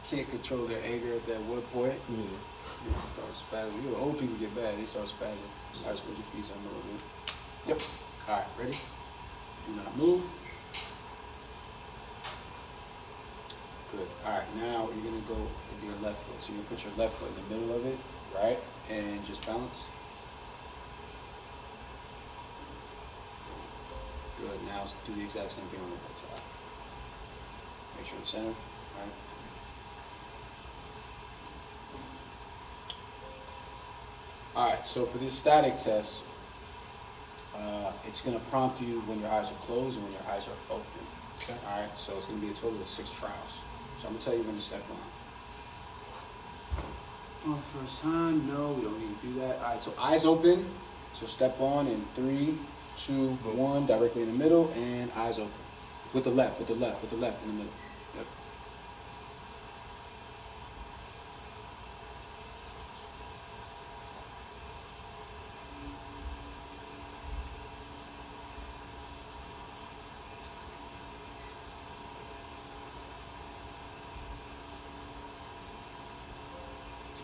can't control their anger at that one point. They start spazzing. You know, old people get bad. They start spazzing. All right, spread your feet on a little bit. Yep. All right, ready? Do not move. Good. All right, now you're gonna go with your left foot. So you're gonna put your left foot in the middle of it, right? And just balance. Good. Now do the exact same thing on the right side. Make sure it's center. All right. All right. So for this static test, it's gonna prompt you when your eyes are closed and when your eyes are open. Okay. All right. So it's gonna be a total of 6 trials. So I'm gonna tell you when to step on. First time, no, we don't need to do that. All right, so eyes open. So step on in 3, 2, 1, directly in the middle, and eyes open. With the left in the middle. Yep.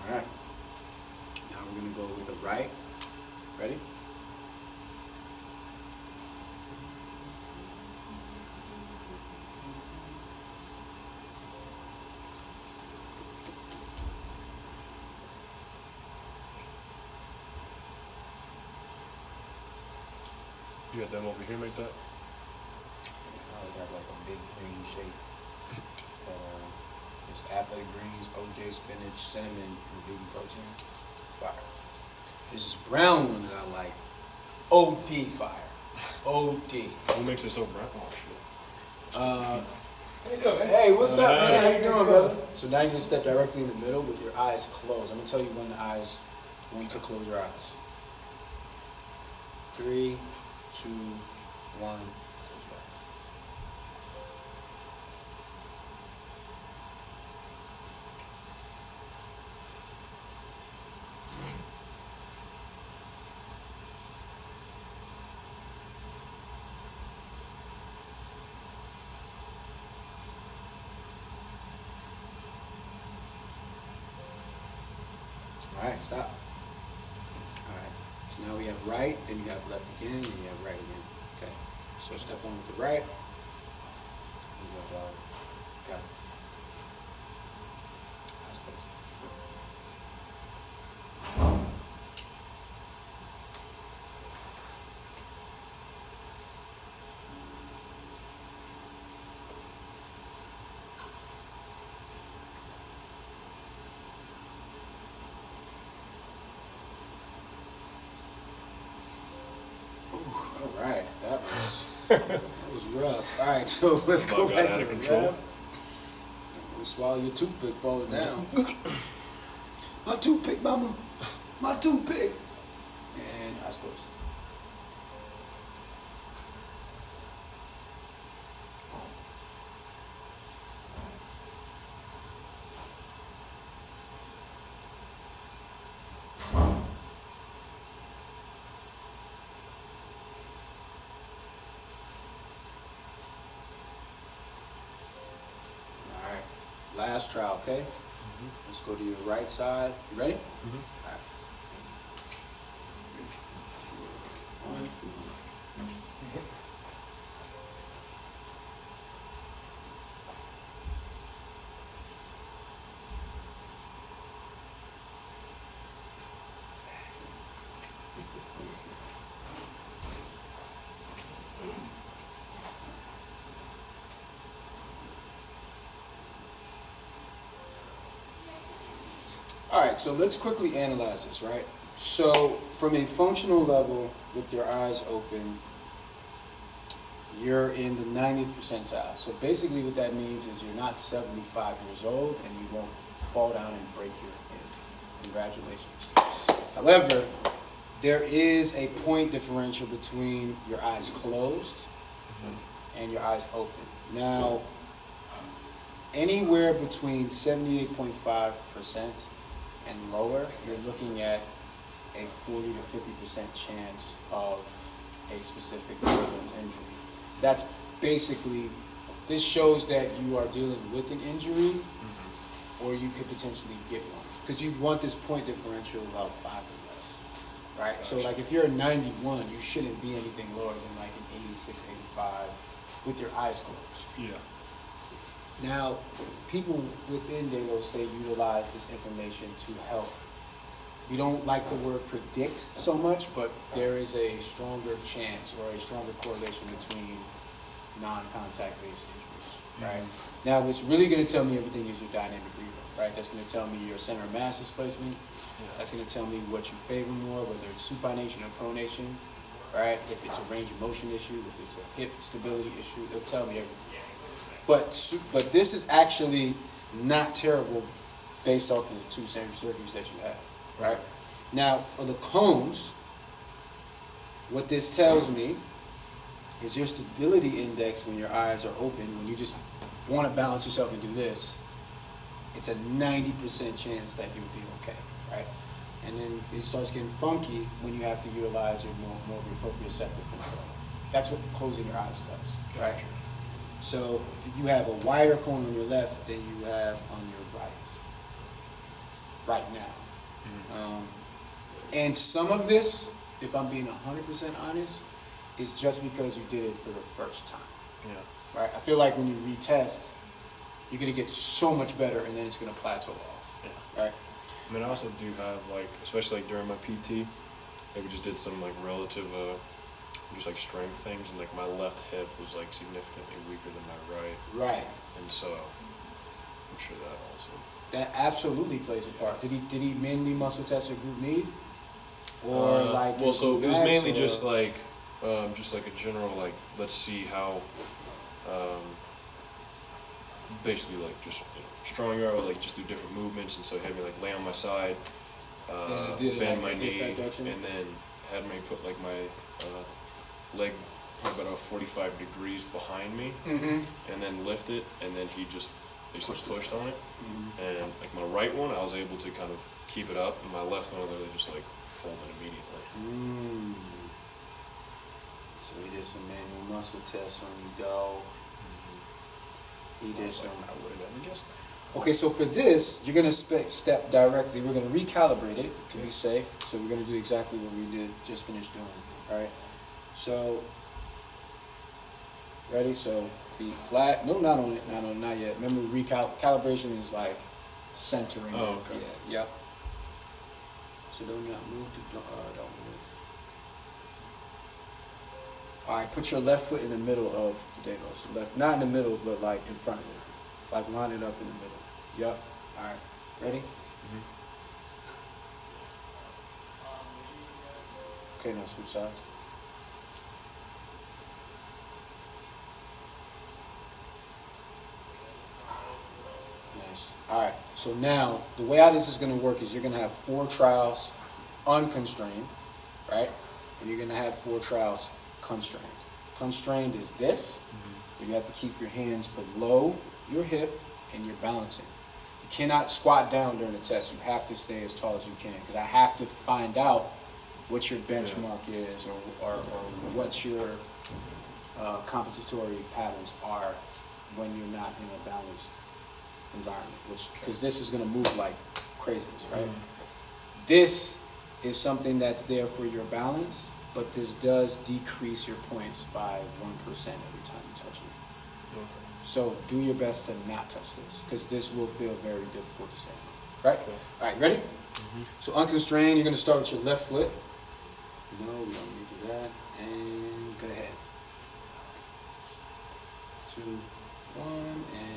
All right. Now we're gonna go with the right. Ready? You got them over here like that? I always have like a big green shape. It's athletic greens, OJ spinach, cinnamon, and vegan protein. It's fire. This is brown one that I like. OD fire. OD. What makes it so brown? Oh shit. How you doing, man? Hey, what's up, man? How you doing, brother? So now you're gonna step directly in the middle with your eyes closed. I'm gonna tell you when to close your eyes. 3, 2, 1. Close your eyes. All right, stop. All right, so now we have right, then you have left again, and you have right again. Okay, so step on with the right. You go, dog. Got this. Eyes closed. All right, that was rough. All right, so let's go back to control. Left. Swallow your toothpick falling down. My toothpick, mama. My toothpick. And eyes closed. Last trial, okay? Let's go to your right side. You ready? All right. 1. All right, so let's quickly analyze this, right? So from a functional level, with your eyes open, you're in the 90th percentile. So basically what that means is you're not 75 years old and you won't fall down and break your hip. Congratulations. However, there is a point differential between your eyes closed and your eyes open. Now, anywhere between 78.5% and lower, you're looking at a 40 to 50% chance of a specific organ injury. That's basically, this shows that you are dealing with an injury could potentially get one. Because you want this point differential about 5 or less, right? So like if you're a 91, you shouldn't be anything lower than like an 86, 85 with your eyes closed. Yeah. Now, people within Delos, they utilize this information to help. We don't like the word predict so much, but there is a stronger chance or a stronger correlation between non-contact based injuries, right? Now, what's really going to tell me everything is your dynamic reader, right? That's going to tell me your center of mass displacement. Yeah. That's going to tell me what you favor more, whether it's supination or pronation, right? If it's a range of motion issue, if it's a hip stability issue, it'll tell me everything. But this is actually not terrible based off of the 2 surgeries that you had, right? Now, for the cones, what this tells me is your stability index when your eyes are open, when you just want to balance yourself and do this, it's a 90% chance that you'll be okay, right? And then it starts getting funky when you have to utilize your more of your proprioceptive control. That's what closing your eyes does, right? So you have a wider cone on your left than you have on your right now. And some of this, if I'm being 100% honest, is just because you did it for the first time. Yeah. Right? I feel like when you retest, you're going to get so much better and then it's going to plateau off. Yeah. Right? I mean, I also do have, like, especially like during my PT, like we just did some like relative, just like strength things, and like my left hip was like significantly weaker than my right. Right. And so, I'm sure that also. That absolutely plays a part. Did he mainly muscle test your group need? Or like well, so it was max, mainly or? just like a general, like, let's see how basically like just stronger, or like just do different movements. And so he had me like lay on my side, bend my knee, and then had me put like my leg probably about 45 degrees behind me, and then lift it, and then he just basically pushed on it. And like my right one, I was able to kind of keep it up, and my left one, they just like folded immediately. So he did some manual muscle tests on you, dog. He did some. I would have never guessed that. Okay, so for this, you're gonna step directly. We're gonna recalibrate it to be safe. So we're gonna do exactly what we did, just finished doing. All right. So ready? So feet flat. No, not on it. Not yet. Remember, calibration is like centering. Oh, okay. Yeah. Yep. So do not move. Don't move. All right. Put your left foot in the middle of the Delos. Left, not in the middle, but like in front of it. Like line it up in the middle. Yep. All right. Ready? Okay. Now switch sides. Nice. All right. So now the way how this is going to work is you're going to have 4 trials unconstrained, right? And you're going to have 4 trials constrained. Constrained is this. You have to keep your hands below your hip and you're balancing. You cannot squat down during the test. You have to stay as tall as you can, because I have to find out what your benchmark is, or what your compensatory patterns are when you're not in a balanced environment, because this is going to move like crazies, right? This is something that's there for your balance, but this does decrease your points by 1% every time you touch it. Okay. So do your best to not touch this, because this will feel very difficult to stay on, right? Okay. All right, ready? So unconstrained, you're going to start with your left foot. No, we don't need to do that. And go ahead. 2, 1, and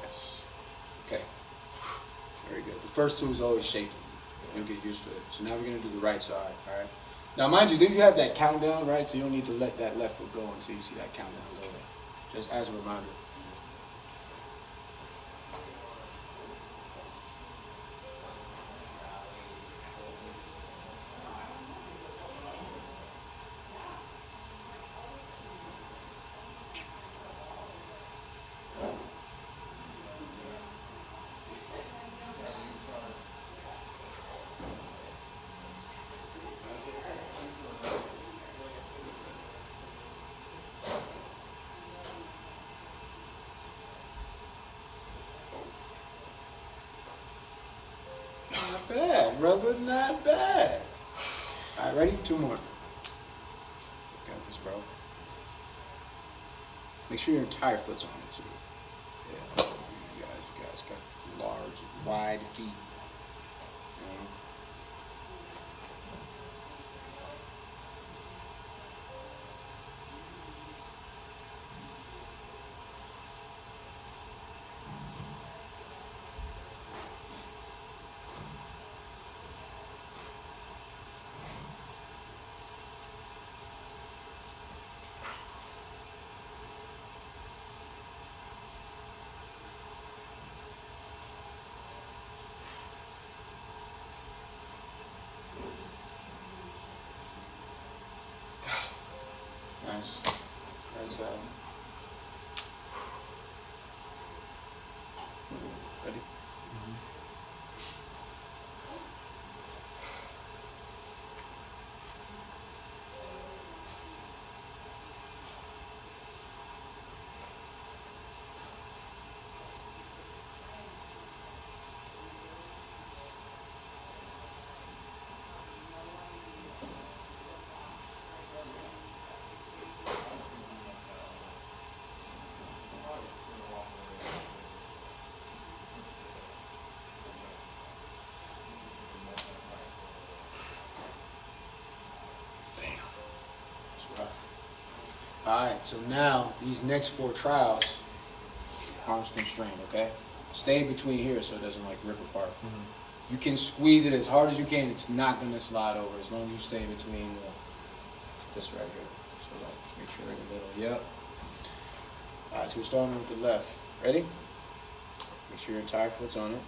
yes. Okay. Very good. The first 2 is always shaky. You'll get used to it. So now we're going to do the right side, all right? Now, mind you, then you have that countdown, right? So you don't need to let that left foot go until you see that countdown go. Just as a reminder. Not bad, brother. Not bad. All right, ready? 2 more. Got this, bro. Make sure your entire foot's on it, too. Yeah, you guys got large, wide feet. You know? Nice. Nice. Ready? Rough. Alright, so now these next 4 trials, arms constrained, okay? Stay between here so it doesn't like rip apart. You can squeeze it as hard as you can, it's not gonna slide over as long as you stay between this right here. So like make sure you're in the middle. Yep. Alright, so we're starting with the left. Ready? Make sure your entire foot's on it.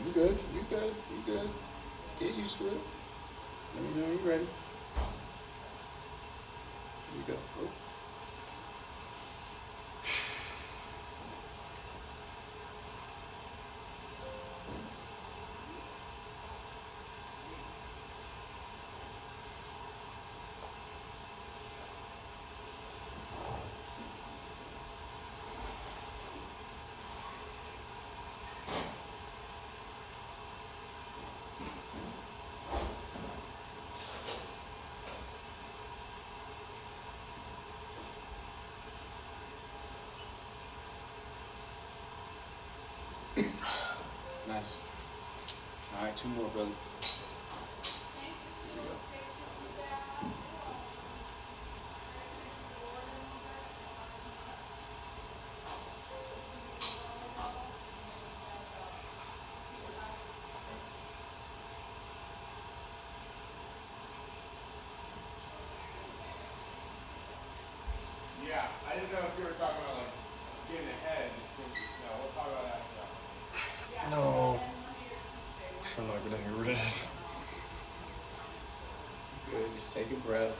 You good, you good, you good. Get used to it. Let me know you're ready. Here you go. Oh. Nice. All right, 2 more, brother. Here we go. Yeah, I didn't know if you were talking about like getting ahead. No, we'll talk about that after that. No. So I'm not gonna get rid. Good, just take a breath.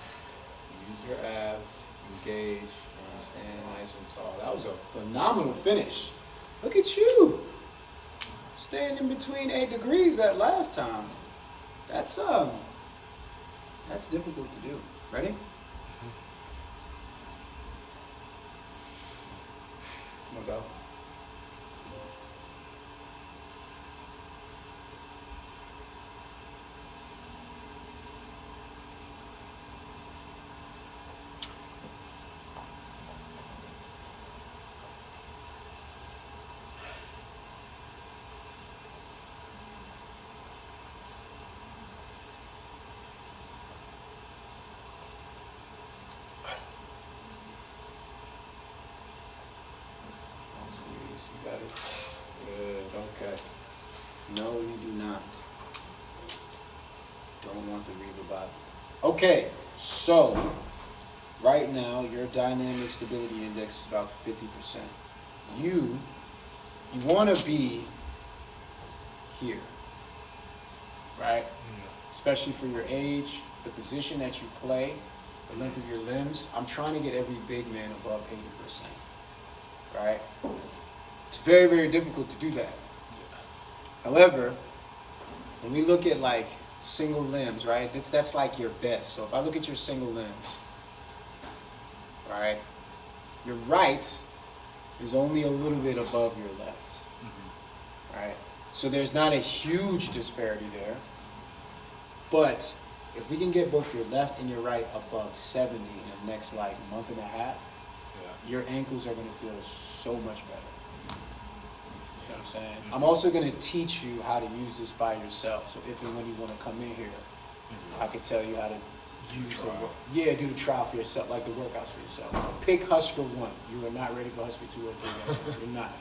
Use your abs. Engage. And stand nice and tall. That was a phenomenal finish. Look at you. Staying in between 8 degrees that last time. That's difficult to do. Ready? Come on, go. Squeeze, you got it. Good, okay. No, you do not. Don't want the Reva bottom. Okay, so right now, your dynamic stability index is about 50%. You want to be here, right? Especially for your age, the position that you play, the length of your limbs. I'm trying to get every big man above 80%, right? It's very, very difficult to do that. However, when we look at like single limbs, right? That's like your best. So if I look at your single limbs, right? Your right is only a little bit above your left, right? So there's not a huge disparity there. But if we can get both your left and your right above 70 in the next like month and a half, your ankles are going to feel so much better. You know what I'm saying? I'm also going to teach you how to use this by yourself. So if and when you want to come in here, I can tell you how to use the work. Yeah, do the trial for yourself, like the workouts for yourself. Pick Husker 1. You are not ready for Husker 2 or 3. You're not.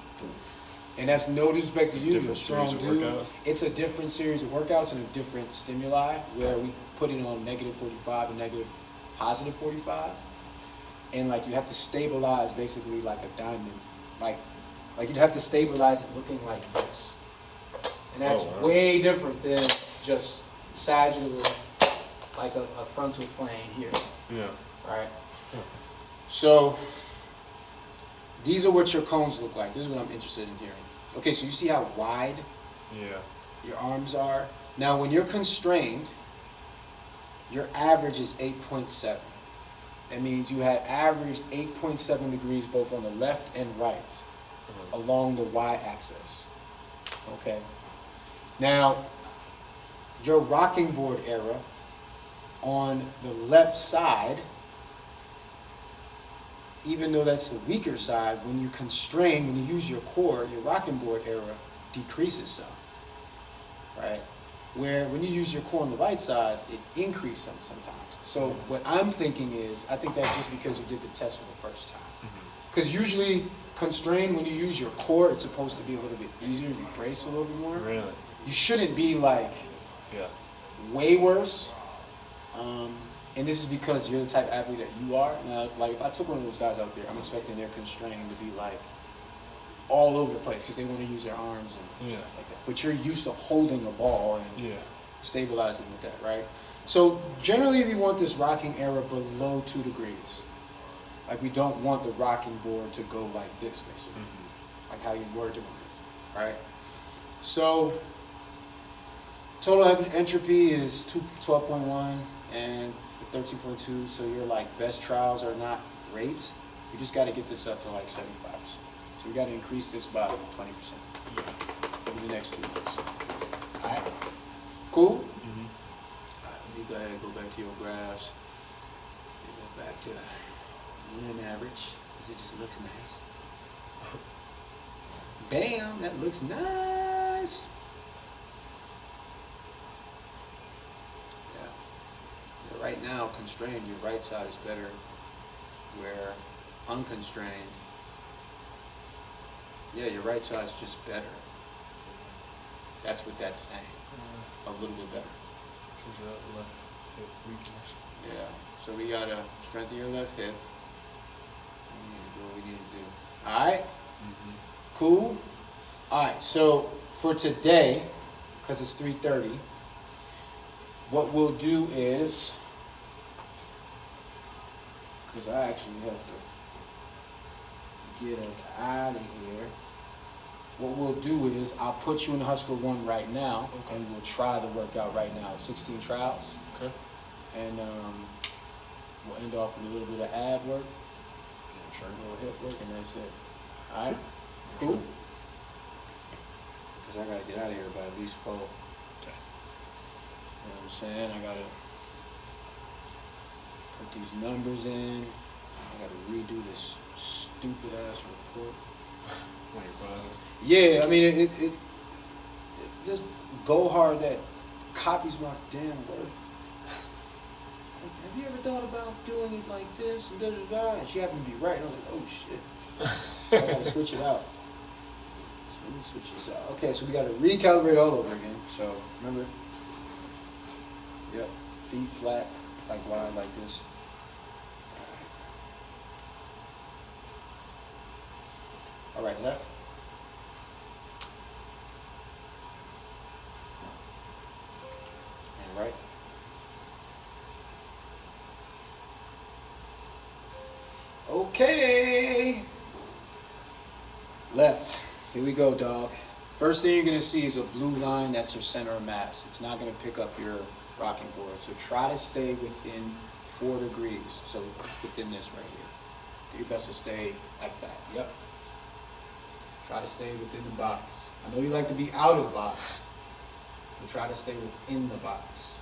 And that's no disrespect to you. You're a strong dude. It's a different series of workouts and a different stimuli where we put it on negative 45 and positive 45. And like you have to stabilize basically like a diamond. Like you'd have to stabilize it looking like this. And that's way different than just sagittal, like a frontal plane here. Yeah. Right? So these are what your cones look like. This is what I'm interested in hearing. Okay, so you see how wide your arms are? Now when you're constrained, your average is 8.7. That means you had average 8.7 degrees both on the left and right along the y-axis. Okay. Now, your rocking board era on the left side, even though that's the weaker side, when you constrain, when you use your core, your rocking board era decreases some, right? Where when you use your core on the right side, it increases some sometimes. So what I'm thinking is, I think that's just because you did the test for the first time. Because usually constrained, when you use your core, it's supposed to be a little bit easier. You brace a little bit more. Really? You shouldn't be like way worse. And this is because you're the type of athlete that you are. Now, like if I took one of those guys out there, I'm expecting their constrained to be like all over the place because they want to use their arms and stuff like that. But you're used to holding a ball and stabilizing with that, right? So generally we want this rocking era below 2 degrees. Like we don't want the rocking board to go like this, basically. Like how you were doing it, right? So total entropy is 12.1 and 13.2, so your like best trials are not great. You just got to get this up to like 75%. So we got to increase this by 20% over the next 2 months. All right, cool. All right, let me go ahead and go back to your graphs. And go back to limb average because it just looks nice. Bam, that looks nice. Right now, constrained, your right side is better, where unconstrained, your right side's just better. That's what that's saying. A little bit better. Because of that left hip weakness. Yeah. So we gotta strengthen your left hip. We need to do what we need to do. Alright? Cool? Alright, so for today, because it's 3:30, what we'll do is, because I actually have to get it out of here. What we'll do is I'll put you in Husker 1 right now, and we'll try the workout right now. 16 trials. Okay. And we'll end off with a little bit of ab work, a little hip work, and that's it. All right? Cool? Because I got to get out of here by at least 4. Okay. You know what I'm saying? I got to put these numbers in. I got to redo this stupid ass report. Yeah, I mean, it just go hard that copies my damn work. Like, have you ever thought about doing it like this and da-da-da? And she happened to be right. And I was like, oh shit. I got to switch it out. So let me switch this out. Okay, so we got to recalibrate all over again. So remember, yep, feet flat, like wide, like this. All right, left. And right. Okay. Left. Here we go, dog. First thing you're going to see is a blue line. That's your center of mass. It's not going to pick up your rocking board. So try to stay within 4 degrees. So within this right here. Do your best to stay like that. Yep. Try to stay within the box. I know you like to be out of the box, but try to stay within the box.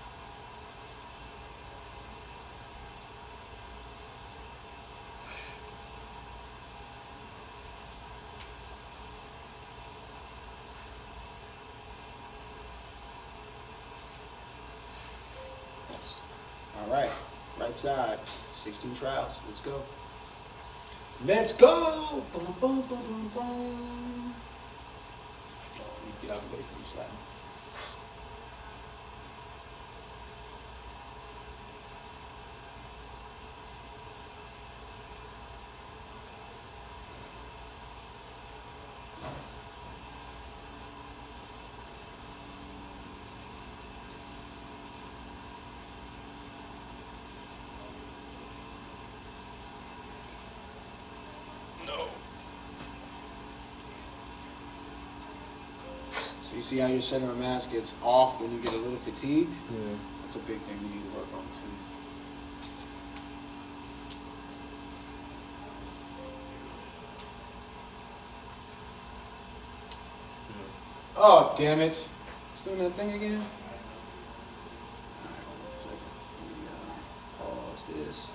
Yes. All right. Right side. 16 trials. Let's go. Let's go! Boom, boom, boom, boom, boom. Oh, let me get out of the way from you sliding. So you see how your center of mass gets off when you get a little fatigued? Yeah. That's a big thing we need to work on too. Yeah. Oh, damn it. It's doing that thing again? Alright, hold on a second. Let me pause this.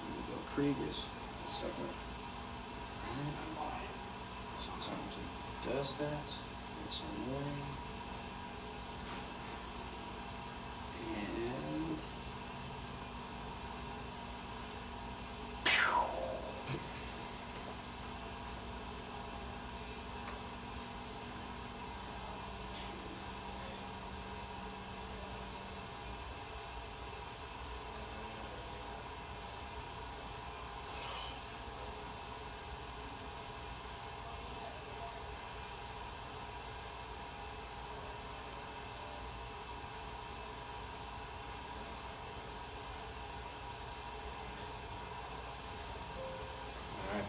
Let me go previous. A second. Alright. Sometimes it does that. It's annoying. And alright.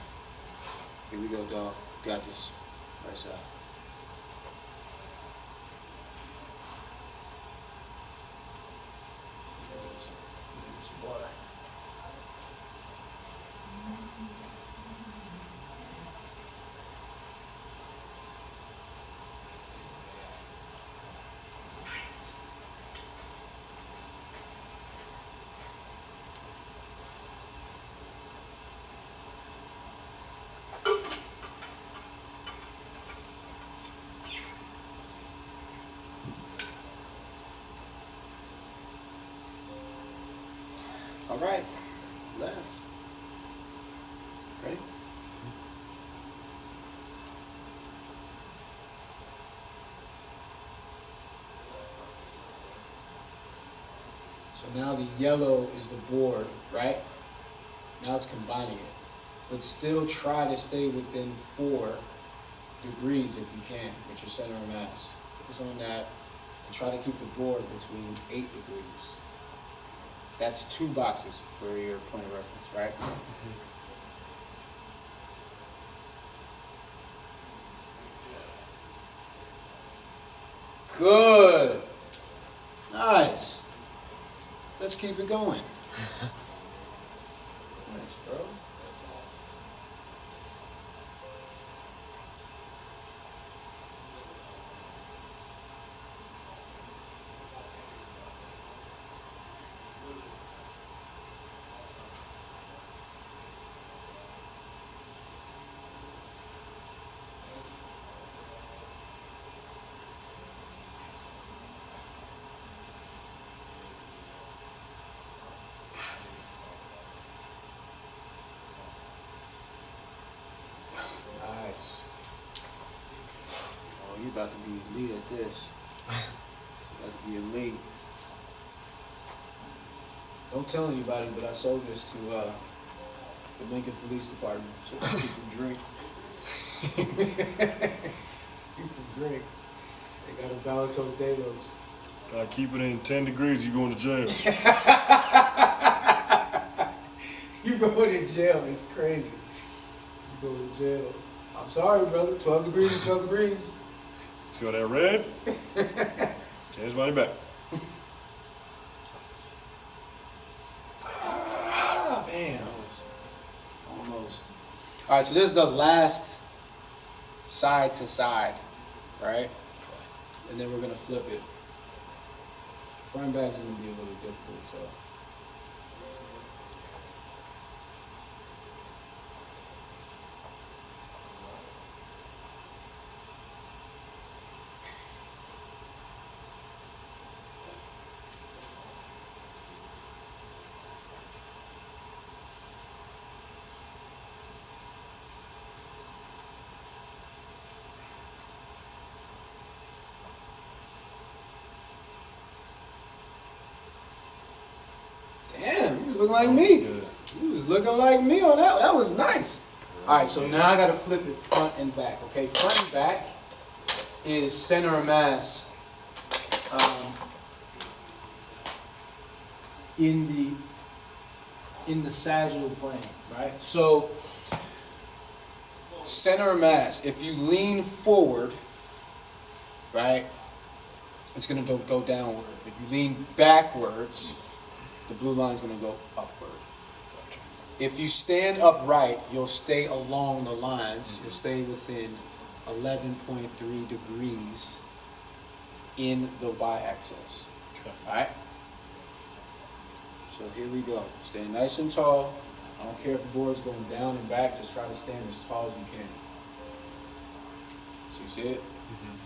Here we go, dog. Got this. Right side. Some water. All right, left. Ready? So now the yellow is the board, right? Now it's combining it. But still try to stay within 4 degrees if you can with your center of mass. Focus on that and try to keep the board between 8 degrees. That's 2 boxes for your point of reference, right? Good. Nice. Let's keep it going. Nice, bro. Nice. Oh, you about to be elite at this. You about to be elite. Don't tell anybody, but I sold this to the Lincoln Police Department so people drink. People drink. They got to balance on Delos. Keep it in 10 degrees, you going to jail. You going to jail. It's crazy. You go to jail. I'm sorry, brother. 12 degrees is 12 degrees. See all that red? Change money back. Damn. Almost. All right, so this is the last side to side, right? And then we're going to flip it. Front and back is going to be a little difficult, so. Damn, you was looking like me. You was looking like me on that. That was nice. All right, so now I got to flip it front and back. Okay, front and back is center of mass in the sagittal plane, right? So center of mass. If you lean forward, right, it's gonna go downward. If you lean backwards, the blue line's going to go upward. Gotcha. If you stand upright, you'll stay along the lines. You'll stay within 11.3 degrees in the y-axis. Okay. All right? So here we go. Stay nice and tall. I don't care if the board's going down and back. Just try to stand as tall as you can. So you see it? Mm-hmm.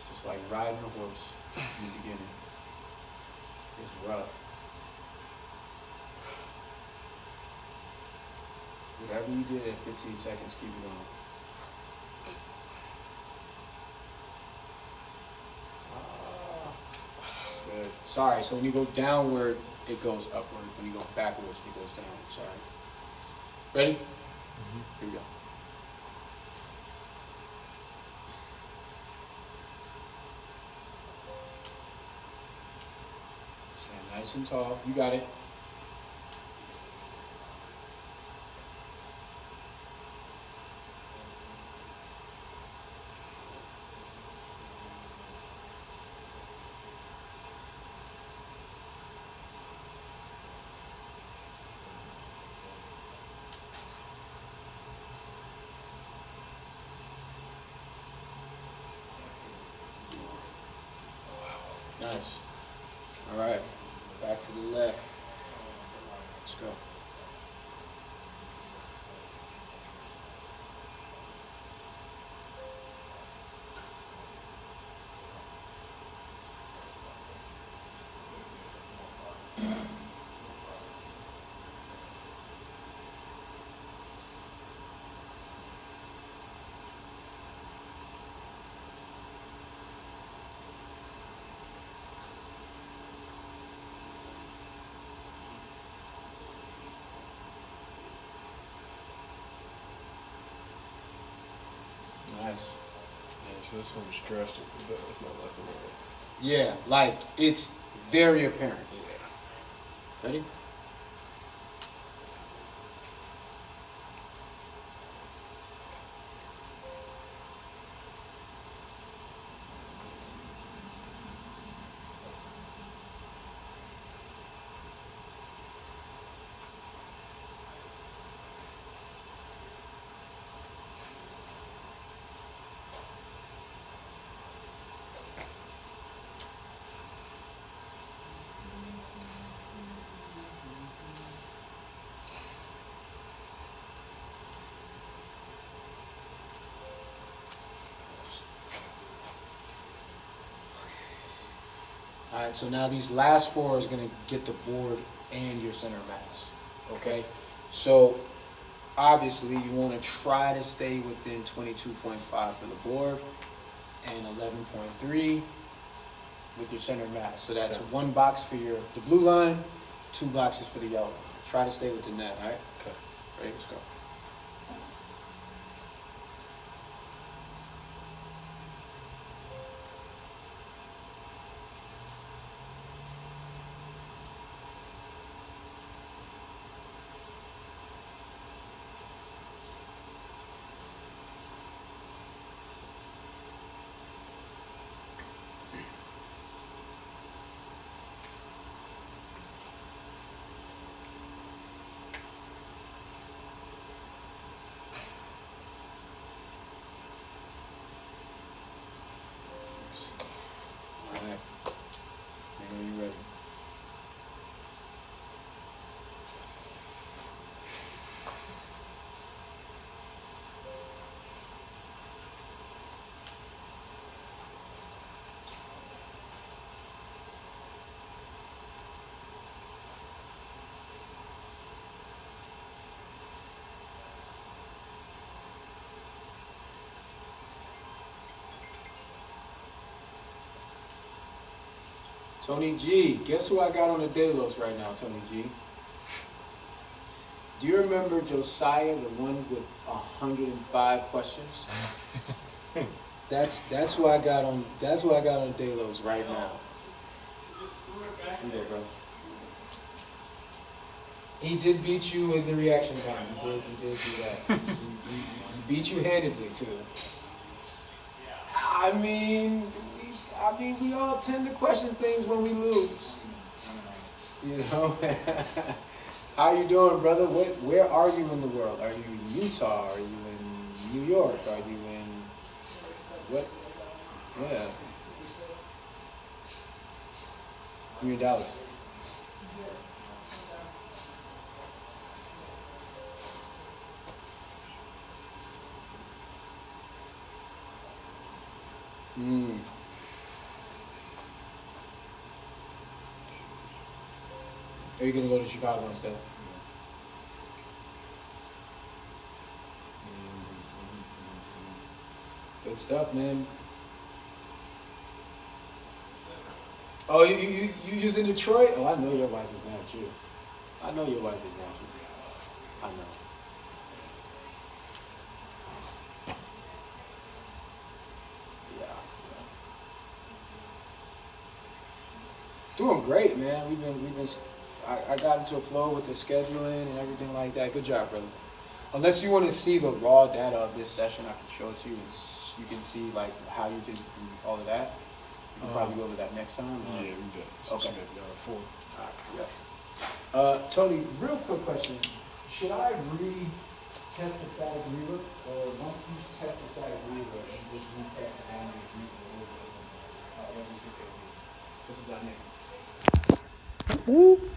It's like riding a horse in the beginning. It's rough. Whatever you did at 15 seconds, keep it going. Good. Sorry, so when you go downward, it goes upward. When you go backwards, it goes down. Sorry. Ready? Mm-hmm. Here we go. Stand nice and tall. You got it. Nice. All right. Back to the left. Let's go. Nice. Yeah, so this one was drastic for both my left and right. Yeah, like it's very apparent. Yeah. Ready? All right, so now these last four is going to get the board and your center mass, okay? So obviously you want to try to stay within 22.5 for the board and 11.3 with your center mass. So that's one box for the blue line, 2 boxes for the yellow line. Try to stay within that, all right? Okay. Ready, let's go. All right. When are you ready? Tony G, guess who I got on the Delos right now, Tony G? Do you remember Josiah, the one with 105 questions? That's who I got on. That's who I got on Delos right now. I'm there, bro. He did beat you in the reaction time. He did do that. He beat you handedly too. I mean, we all tend to question things when we lose. You know? How you doing, brother? Where are you in the world? Are you in Utah? Are you in New York? Are you in what? Yeah. You in Dallas? Are you gonna go to Chicago instead? Good stuff, man. Oh, you in Detroit? Oh, I know your wife is not you. I know your wife is not you. I know. Yeah. Doing great, man. We've been. I got into a flow with the scheduling and everything like that. Good job, brother. Unless you want to see the raw data of this session, I can show it to you. You can see like how you did all of that. You can probably go over that next time. Yeah, we did. Okay. Four. All right, yeah. Tony, real quick question. Should I retest the static reader? Or once you test the static reader, you just retest the animated reader over every 6 8 weeks? This is not Nick. Woo!